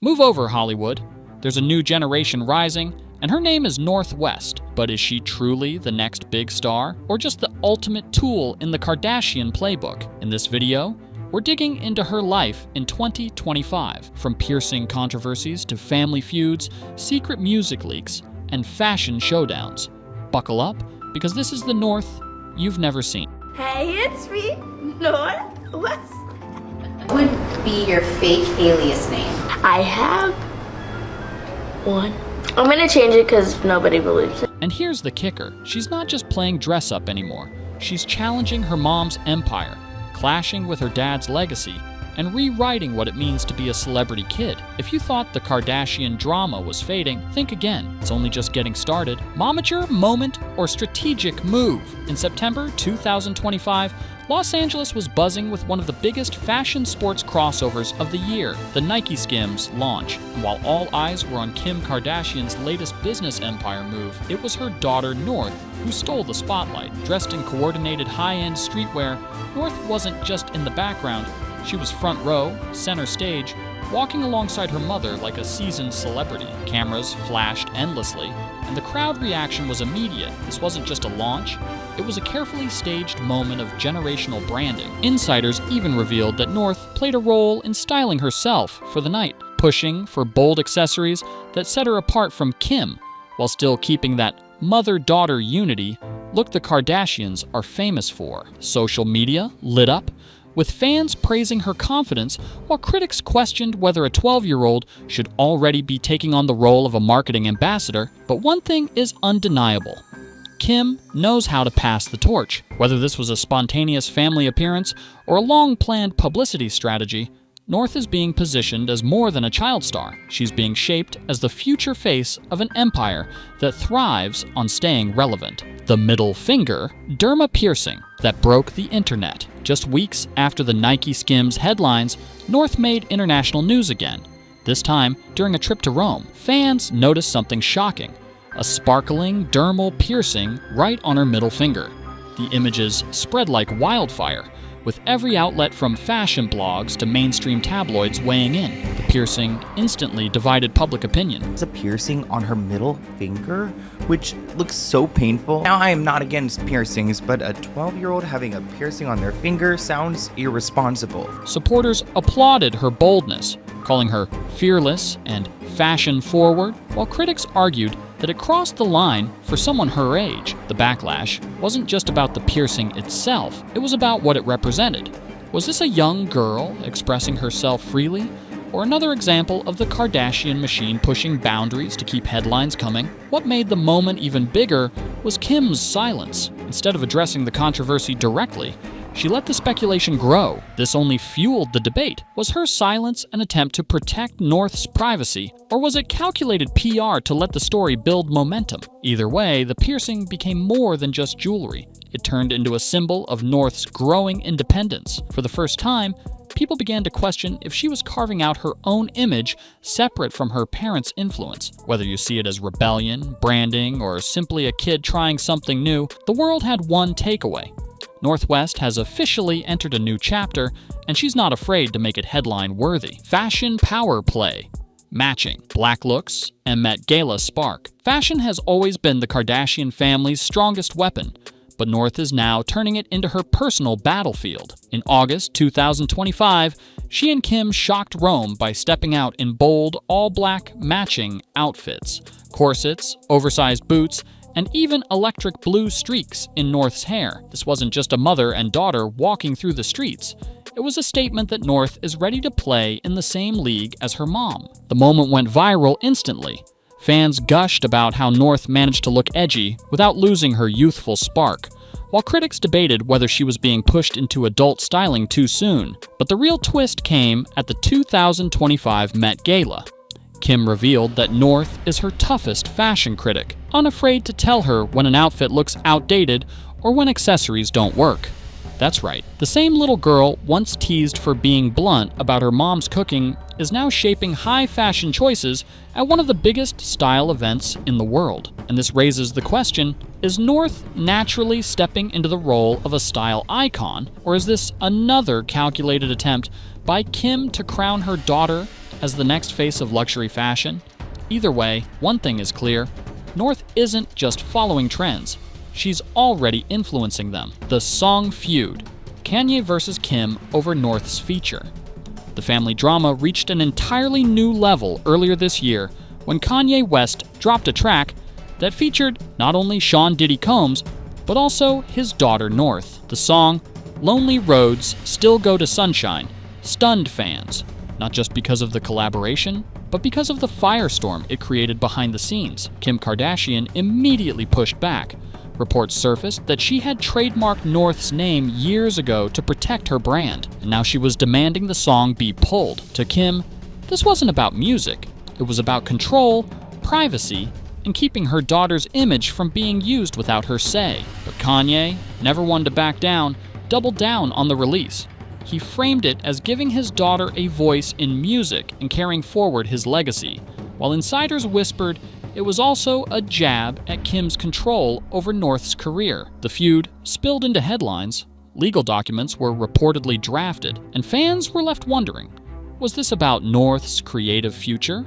Move over, Hollywood. There's a new generation rising, and her name is Northwest. But is she truly the next big star, or just the ultimate tool in the Kardashian playbook? In this video, we're digging into her life in 2025, from piercing controversies to family feuds, secret music leaks, and fashion showdowns. Buckle up, because this is the North you've never seen. Hey, it's me, Northwest. What would be your fake alias name? I have one. I'm gonna change it because nobody believes it. And here's the kicker. She's not just playing dress up anymore. She's challenging her mom's empire, clashing with her dad's legacy, and rewriting what it means to be a celebrity kid. If you thought the Kardashian drama was fading, think again. It's only just getting started. Momager, moment, or strategic move? In September 2025, Los Angeles was buzzing with one of the biggest fashion sports crossovers of the year, the NIKESKIMS launch. And while all eyes were on Kim Kardashian's latest business empire move, it was her daughter North who stole the spotlight. Dressed in coordinated high-end streetwear, North wasn't just in the background. She was front row, center stage, walking alongside her mother like a seasoned celebrity. Cameras flashed endlessly, and the crowd reaction was immediate. This wasn't just a launch, it was a carefully staged moment of generational branding. Insiders even revealed that North played a role in styling herself for the night, pushing for bold accessories that set her apart from Kim, while still keeping that mother-daughter unity look the Kardashians are famous for. Social media lit up, with fans praising her confidence while critics questioned whether a 12-year-old should already be taking on the role of a marketing ambassador. But one thing is undeniable. Kim knows how to pass the torch. Whether this was a spontaneous family appearance or a long-planned publicity strategy, North is being positioned as more than a child star. She's being shaped as the future face of an empire that thrives on staying relevant. The middle finger, derma piercing, that broke the internet. Just weeks after the NIKESKIMS headlines, North made international news again. This time, during a trip to Rome, fans noticed something shocking: a sparkling dermal piercing right on her middle finger. The images spread like wildfire, with every outlet from fashion blogs to mainstream tabloids weighing in. The piercing instantly divided public opinion. It's a piercing on her middle finger, which looks so painful. Now, I am not against piercings, but a 12-year-old having a piercing on their finger sounds irresponsible. Supporters applauded her boldness, calling her fearless and fashion-forward, while critics argued that it crossed the line for someone her age. The backlash wasn't just about the piercing itself, it was about what it represented. Was this a young girl expressing herself freely, or another example of the Kardashian machine pushing boundaries to keep headlines coming? What made the moment even bigger was Kim's silence. Instead of addressing the controversy directly, she let the speculation grow. This only fueled the debate. Was her silence an attempt to protect North's privacy, or was it calculated PR to let the story build momentum? Either way, the piercing became more than just jewelry. It turned into a symbol of North's growing independence. For the first time, people began to question if she was carving out her own image separate from her parents' influence. Whether you see it as rebellion, branding, or simply a kid trying something new, the world had one takeaway. Northwest has officially entered a new chapter, and she's not afraid to make it headline-worthy. Fashion power play. Matching. Black looks and Met Gala spark. Fashion has always been the Kardashian family's strongest weapon, but North is now turning it into her personal battlefield. In August 2025, she and Kim shocked Rome by stepping out in bold, all-black matching outfits. Corsets, oversized boots, and even electric blue streaks in North's hair. This wasn't just a mother and daughter walking through the streets. It was a statement that North is ready to play in the same league as her mom. The moment went viral instantly. Fans gushed about how North managed to look edgy without losing her youthful spark, while critics debated whether she was being pushed into adult styling too soon. But the real twist came at the 2025 Met Gala. Kim revealed that North is her toughest fashion critic, unafraid to tell her when an outfit looks outdated or when accessories don't work. That's right, the same little girl once teased for being blunt about her mom's cooking is now shaping high fashion choices at one of the biggest style events in the world. And this raises the question, is North naturally stepping into the role of a style icon, or is this another calculated attempt by Kim to crown her daughter as the next face of luxury fashion? Either way, one thing is clear. North isn't just following trends. She's already influencing them. The song feud. Kanye versus Kim over North's feature. The family drama reached an entirely new level earlier this year when Kanye West dropped a track that featured not only Sean Diddy Combs, but also his daughter North. The song, Lonely Roads Still Go to Sunshine, stunned fans, not just because of the collaboration, but because of the firestorm it created behind the scenes. Kim Kardashian immediately pushed back. Reports surfaced that she had trademarked North's name years ago to protect her brand, and now she was demanding the song be pulled. To Kim, this wasn't about music. It was about control, privacy, and keeping her daughter's image from being used without her say. But Kanye, never one to back down, doubled down on the release. He framed it as giving his daughter a voice in music and carrying forward his legacy, while insiders whispered it was also a jab at Kim's control over North's career. The feud spilled into headlines, legal documents were reportedly drafted, and fans were left wondering, was this about North's creative future?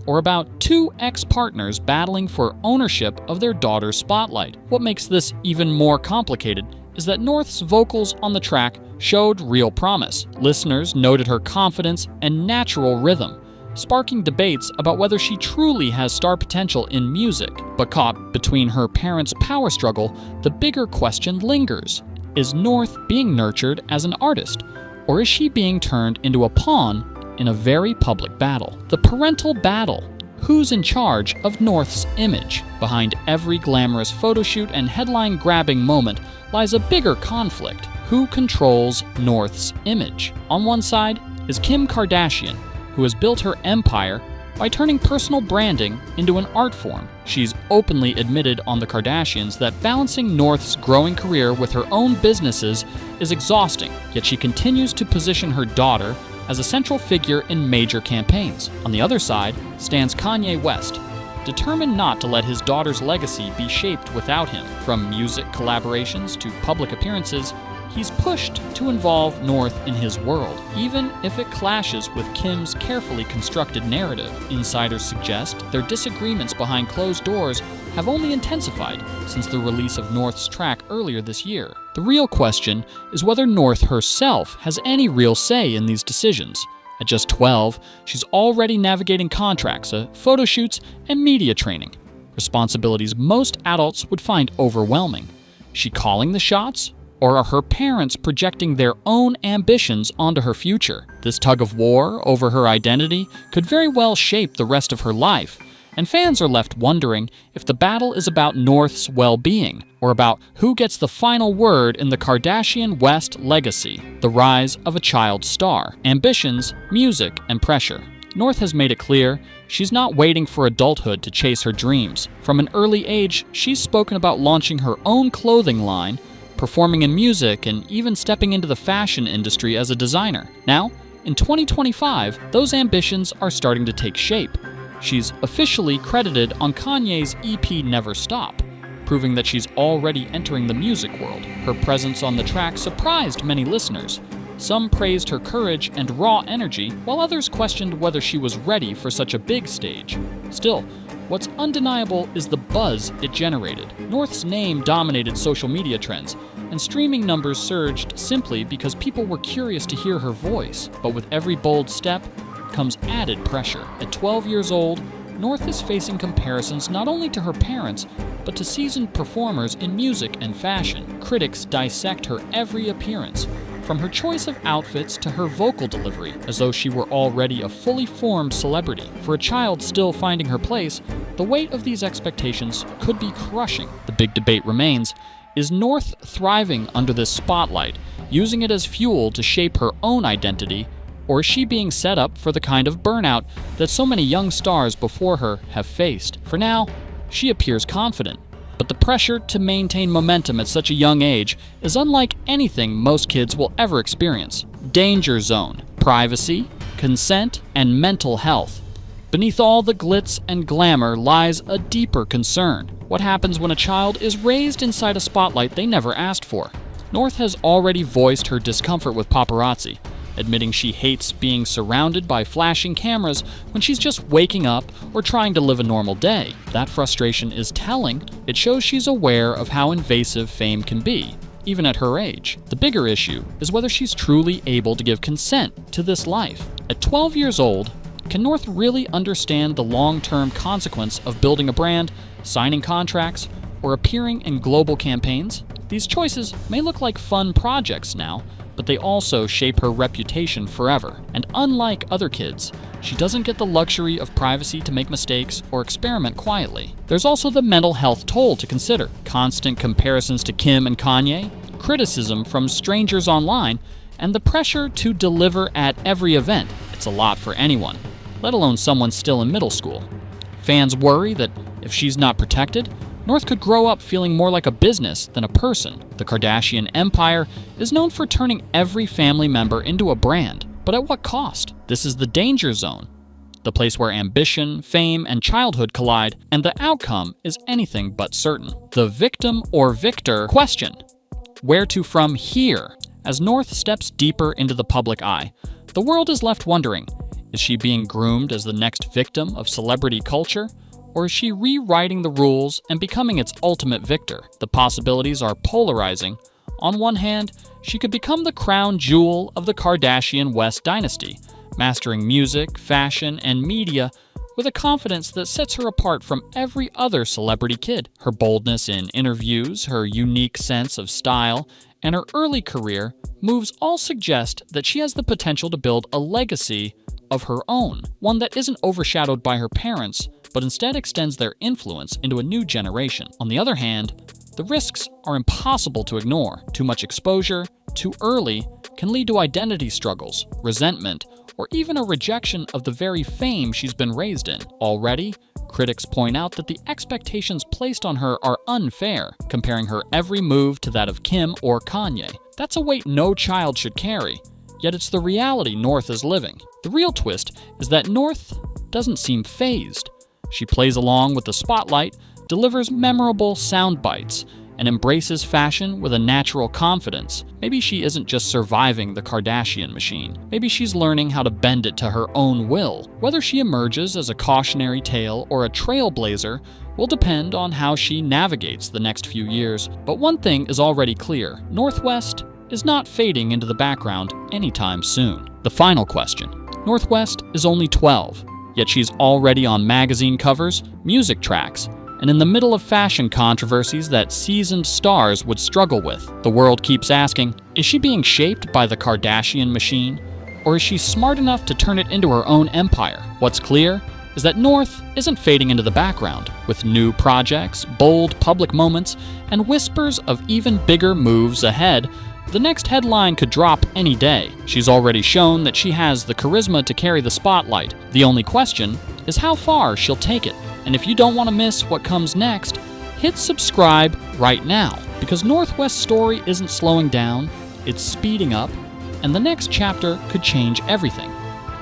Or about two ex-partners battling for ownership of their daughter's spotlight? What makes this even more complicated is that North's vocals on the track showed real promise. Listeners noted her confidence and natural rhythm, sparking debates about whether she truly has star potential in music. But caught between her parents' power struggle, the bigger question lingers. Is North being nurtured as an artist, or is she being turned into a pawn in a very public battle? The parental battle. Who's in charge of North's image? Behind every glamorous photoshoot and headline-grabbing moment lies a bigger conflict. Who controls North's image? On one side is Kim Kardashian, who has built her empire by turning personal branding into an art form. She's openly admitted on The Kardashians that balancing North's growing career with her own businesses is exhausting, yet she continues to position her daughter as a central figure in major campaigns. On the other side stands Kanye West, determined not to let his daughter's legacy be shaped without him. From music collaborations to public appearances, he's pushed to involve North in his world, even if it clashes with Kim's carefully constructed narrative. Insiders suggest their disagreements behind closed doors have only intensified since the release of North's track earlier this year. The real question is whether North herself has any real say in these decisions. At just 12, she's already navigating contracts, photo shoots, and media training, responsibilities most adults would find overwhelming. Is she calling the shots? Or are her parents projecting their own ambitions onto her future? This tug of war over her identity could very well shape the rest of her life, and fans are left wondering if the battle is about North's well-being, or about who gets the final word in the Kardashian-West legacy, the rise of a child star, ambitions, music, and pressure. North has made it clear she's not waiting for adulthood to chase her dreams. From an early age, she's spoken about launching her own clothing line, performing in music, and even stepping into the fashion industry as a designer. Now, in 2025, those ambitions are starting to take shape. She's officially credited on Kanye's EP Never Stop, proving that she's already entering the music world. Her presence on the track surprised many listeners. Some praised her courage and raw energy, while others questioned whether she was ready for such a big stage. Still, what's undeniable is the buzz it generated. North's name dominated social media trends, and streaming numbers surged simply because people were curious to hear her voice. But with every bold step comes added pressure. At 12 years old, North is facing comparisons not only to her parents, but to seasoned performers in music and fashion. Critics dissect her every appearance, from her choice of outfits to her vocal delivery, as though she were already a fully formed celebrity. For a child still finding her place, the weight of these expectations could be crushing. The big debate remains, is North thriving under this spotlight, using it as fuel to shape her own identity, or is she being set up for the kind of burnout that so many young stars before her have faced? For now, she appears confident, but the pressure to maintain momentum at such a young age is unlike anything most kids will ever experience. Danger zone, privacy, consent, and mental health. Beneath all the glitz and glamour lies a deeper concern. What happens when a child is raised inside a spotlight they never asked for? North has already voiced her discomfort with paparazzi, admitting she hates being surrounded by flashing cameras when she's just waking up or trying to live a normal day. That frustration is telling. It shows she's aware of how invasive fame can be, even at her age. The bigger issue is whether she's truly able to give consent to this life. At 12 years old, can North really understand the long-term consequence of building a brand, signing contracts, or appearing in global campaigns? These choices may look like fun projects now, but they also shape her reputation forever. And unlike other kids, she doesn't get the luxury of privacy to make mistakes or experiment quietly. There's also the mental health toll to consider. Constant comparisons to Kim and Kanye, criticism from strangers online, and the pressure to deliver at every event. It's a lot for anyone, let alone someone still in middle school. Fans worry that if she's not protected, North could grow up feeling more like a business than a person. The Kardashian empire is known for turning every family member into a brand, but at what cost? This is the danger zone, the place where ambition, fame, and childhood collide, and the outcome is anything but certain. The victim or victor question: where to from here? As North steps deeper into the public eye, the world is left wondering, is she being groomed as the next victim of celebrity culture? Or is she rewriting the rules and becoming its ultimate victor? The possibilities are polarizing. On one hand, she could become the crown jewel of the Kardashian West dynasty, mastering music, fashion, and media with a confidence that sets her apart from every other celebrity kid. Her boldness in interviews, her unique sense of style, and her early career moves all suggest that she has the potential to build a legacy of her own, one that isn't overshadowed by her parents, but instead extends their influence into a new generation. On the other hand, the risks are impossible to ignore. Too much exposure, too early, can lead to identity struggles, resentment, or even a rejection of the very fame she's been raised in. Already, critics point out that the expectations placed on her are unfair, comparing her every move to that of Kim or Kanye. That's a weight no child should carry, yet it's the reality North is living. The real twist is that North doesn't seem fazed. She plays along with the spotlight, delivers memorable sound bites, and embraces fashion with a natural confidence. Maybe she isn't just surviving the Kardashian machine. Maybe she's learning how to bend it to her own will. Whether she emerges as a cautionary tale or a trailblazer will depend on how she navigates the next few years. But one thing is already clear: North West is not fading into the background anytime soon. The final question: North West is only 12. Yet she's already on magazine covers, music tracks, and in the middle of fashion controversies that seasoned stars would struggle with. The world keeps asking, is she being shaped by the Kardashian machine? Or is she smart enough to turn it into her own empire? What's clear is that North isn't fading into the background. With new projects, bold public moments, and whispers of even bigger moves ahead, the next headline could drop any day. She's already shown that she has the charisma to carry the spotlight. The only question is how far she'll take it. And if you don't want to miss what comes next, hit subscribe right now, because North West's story isn't slowing down, it's speeding up, and the next chapter could change everything.